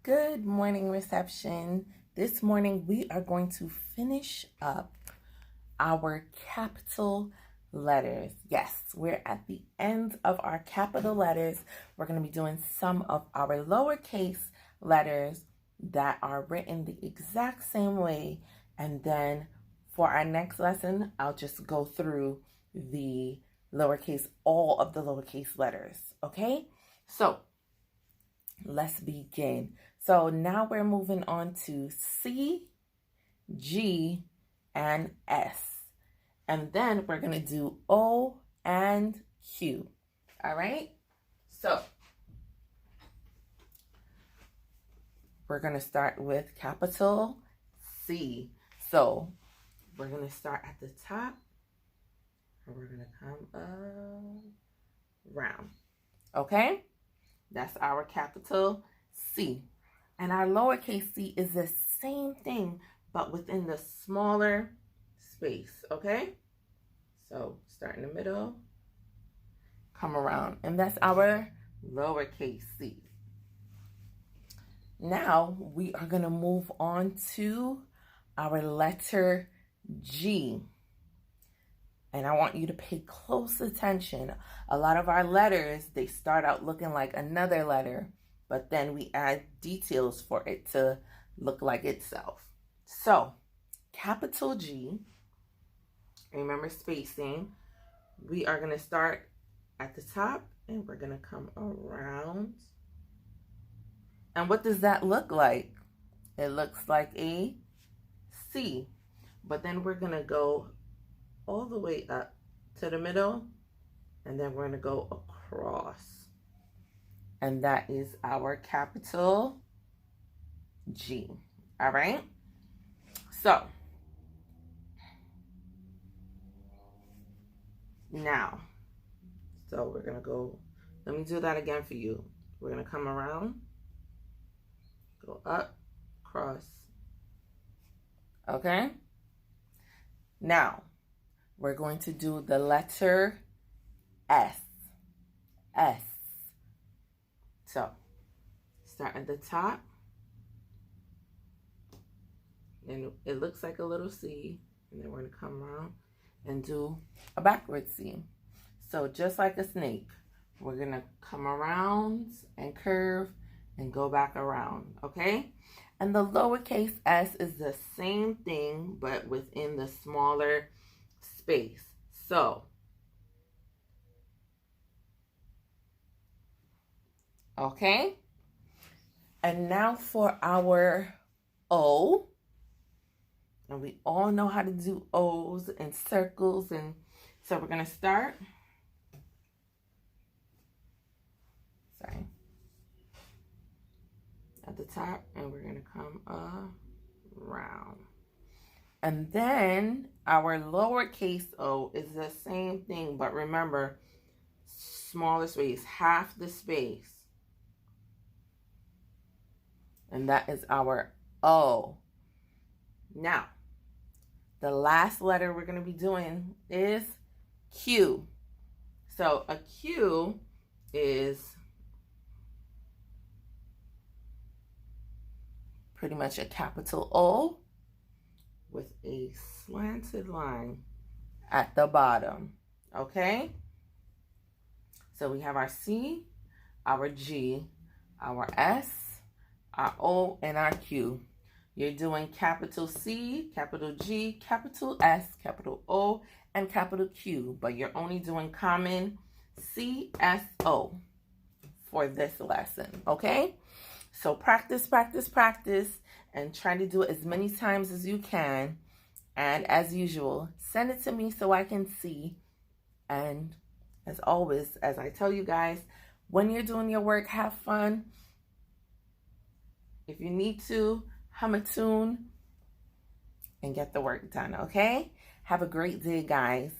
Good morning, reception. This morning we are going to finish up our capital letters. Yes, we're at the end of our capital letters. We're going to be doing some of our lowercase letters that are written the exact same way. And then for our next lesson, I'll just go through all of the lowercase letters. Okay? So let's begin. So now we're moving on to C, G, and S. And then we're going to do O and Q. All right? So we're going to start with capital C. So we're going to start at the top and we're going to come around. Okay? That's our capital C. And our lowercase c is the same thing, but within the smaller space, okay? So start in the middle, come around, and that's our lowercase c. Now we are going to move on to our letter G. And I want you to pay close attention. A lot of our letters, they start out looking like another letter, but then we add details for it to look like itself. So, capital G, remember spacing, we are going to start at the top and we're going to come around. And what does that look like? It looks like a C, but then we're going to go all the way up to the middle, and then we're going to go across. And that is our capital G. All right? So, now, we're going to go, let me do that again for you. We're going to come around, go up, cross. Okay? Now, we're going to do the letter S. S. So, start at the top. And it looks like a little C. And then we're going to come around and do a backward C. So, just like a snake, we're going to come around and curve and go back around. Okay? And the lowercase s is the same thing, but within the smaller space. So, okay. And now for our O. And we all know how to do O's and circles. And so we're going to start. At the top, and we're going to come around. And then our lowercase o is the same thing, but remember, smaller space, half the space. And that is our O. Now, the last letter we're going to be doing is Q. So a Q is pretty much a capital O with a slanted line at the bottom, okay? So we have our C, our G, our S, our O, and our Q. You're doing capital C, capital G, capital S, capital O, and capital Q, but you're only doing common C, S, O for this lesson, okay? So practice, practice, practice, and try to do it as many times as you can. And as usual, send it to me so I can see. And as always, as I tell you guys, when you're doing your work, have fun. If you need to, hum a tune and get the work done, okay? Have a great day, guys.